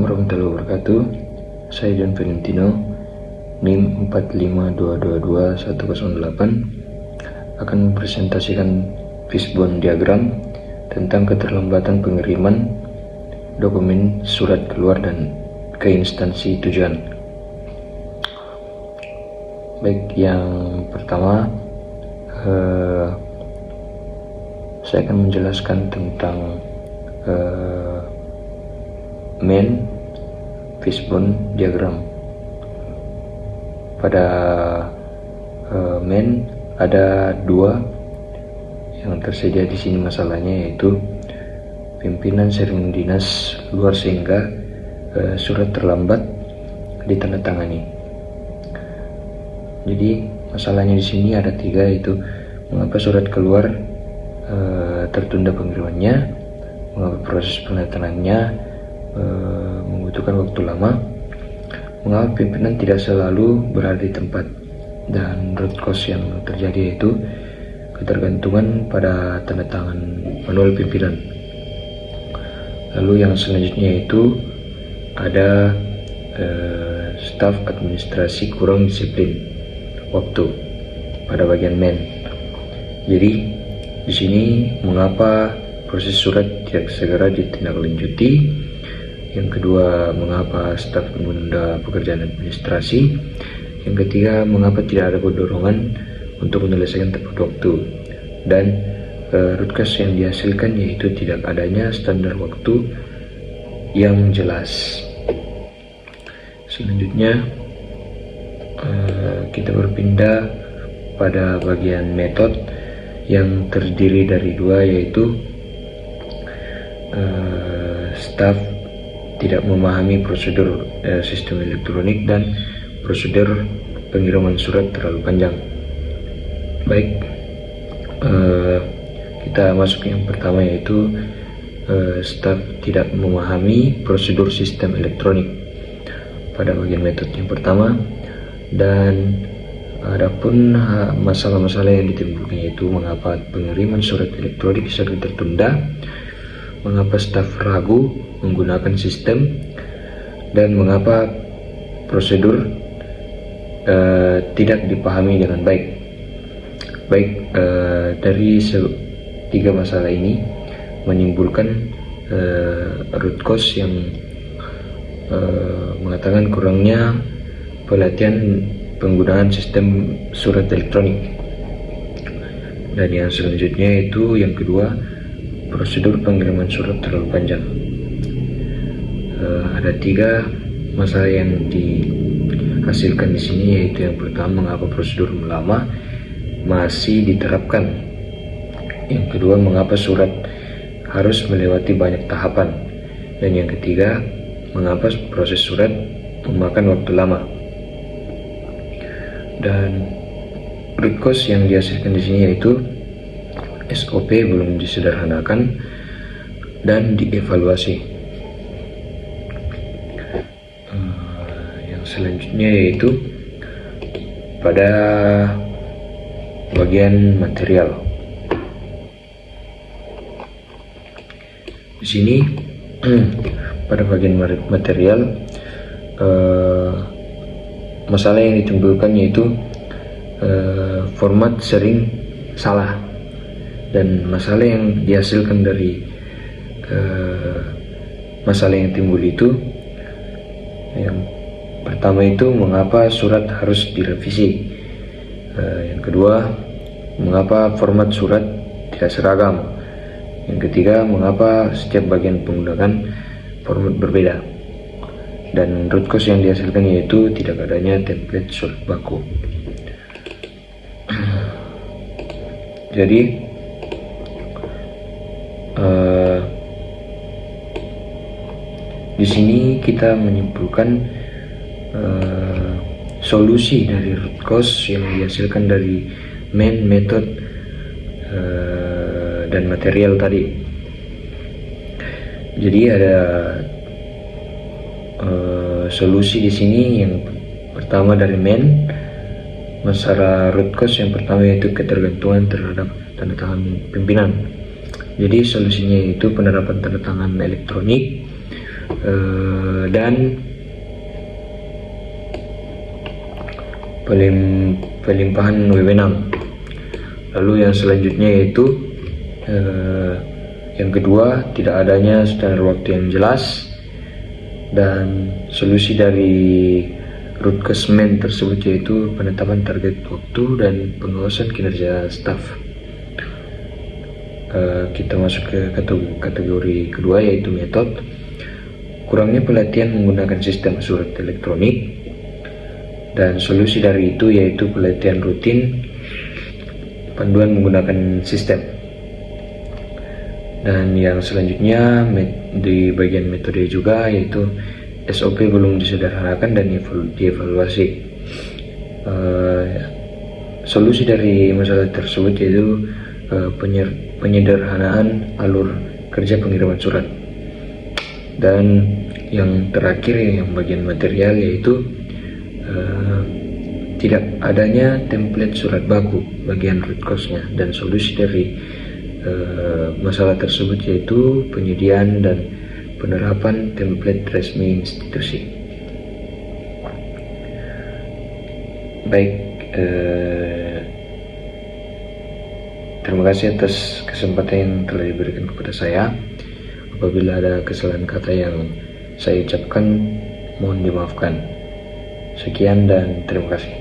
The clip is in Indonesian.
Assalamualaikum warahmatullahi wabarakatuh. Saya John Valentino, NIM 452222108, akan mempresentasikan fishbone diagram tentang keterlambatan pengiriman dokumen surat keluar dan ke instansi tujuan. Baik, yang pertama saya akan menjelaskan tentang main fishbone diagram. Pada main ada dua yang tersedia di sini masalahnya, yaitu pimpinan sering dinas luar sehingga surat terlambat ditandatangani. Jadi masalahnya di sini ada tiga, yaitu mengapa surat keluar tertunda pengirimannya, mengapa proses penandatangannya membutuhkan waktu lama, mengapa pimpinan tidak selalu berada di tempat, dan root cause yang terjadi yaitu ketergantungan pada tanda tangan manual pimpinan. Lalu yang selanjutnya itu ada staf administrasi kurang disiplin waktu pada bagian main. Jadi di sini mengapa proses surat tidak segera ditindaklanjuti. Yang kedua, mengapa staf menunda pekerjaan administrasi. Yang ketiga, mengapa tidak ada dorongan untuk menyelesaikan tepat waktu. Dan root cause yang dihasilkan yaitu tidak adanya standar waktu yang jelas. Selanjutnya kita berpindah pada bagian metode yang terdiri dari dua, yaitu staf tidak memahami prosedur sistem elektronik dan prosedur pengiriman surat terlalu panjang. Baik, kita masuk yang pertama, yaitu staf tidak memahami prosedur sistem elektronik pada bagian metode yang pertama. Dan adapun masalah-masalah yang ditimbulkan, yaitu mengapa pengiriman surat elektronik sering tertunda, mengapa staf ragu menggunakan sistem, dan mengapa prosedur tidak dipahami dengan baik. Baik, dari tiga masalah ini menimbulkan root cause yang mengatakan kurangnya pelatihan penggunaan sistem surat elektronik. Dan yang selanjutnya itu yang kedua, prosedur pengiriman surat terlalu panjang. Ada tiga masalah yang dihasilkan di sini, yaitu yang pertama, mengapa prosedur lama masih diterapkan. Yang kedua, mengapa surat harus melewati banyak tahapan. Dan yang ketiga, mengapa proses surat memakan waktu lama. Dan root cause yang dihasilkan di sini yaitu SOP belum disederhanakan dan dievaluasi. Yang selanjutnya yaitu pada bagian material. Di sini pada bagian material masalah yang ditimbulkan yaitu format sering salah. Dan masalah yang dihasilkan dari masalah yang timbul itu, yang pertama itu mengapa surat harus direvisi. Yang kedua, mengapa format surat tidak seragam. Yang ketiga, mengapa setiap bagian penggunaan format berbeda. Dan root cause yang dihasilkan yaitu tidak adanya template surat baku. Jadi di sini kita menyimpulkan solusi dari root cause yang dihasilkan dari main, method, dan material tadi. Jadi ada solusi di sini. Yang pertama dari main, masalah root cause yang pertama yaitu ketergantungan terhadap tanda tangan pimpinan. Jadi solusinya itu penerapan tanda tangan elektronik, dan pelimpahan wewenang. Lalu yang selanjutnya yaitu yang kedua, tidak adanya standar waktu yang jelas, dan solusi dari root cause main tersebut yaitu penetapan target waktu dan pengawasan kinerja staf. Kita masuk ke kategori kedua yaitu metode. Kurangnya pelatihan menggunakan sistem surat elektronik, dan solusi dari itu yaitu pelatihan rutin, panduan menggunakan sistem. Dan yang selanjutnya di bagian metode juga yaitu SOP belum disederhanakan dan dievaluasi. Solusi dari masalah tersebut yaitu penyederhanaan alur kerja pengiriman surat. Dan yang terakhir yang bagian material yaitu tidak adanya template surat baku bagian root cause-nya, dan solusi dari masalah tersebut yaitu penyediaan dan penerapan template resmi institusi. Baik, terima kasih atas kesempatan yang telah diberikan kepada saya. Apabila ada kesalahan kata yang saya ucapkan, mohon dimaafkan. Sekian dan terima kasih.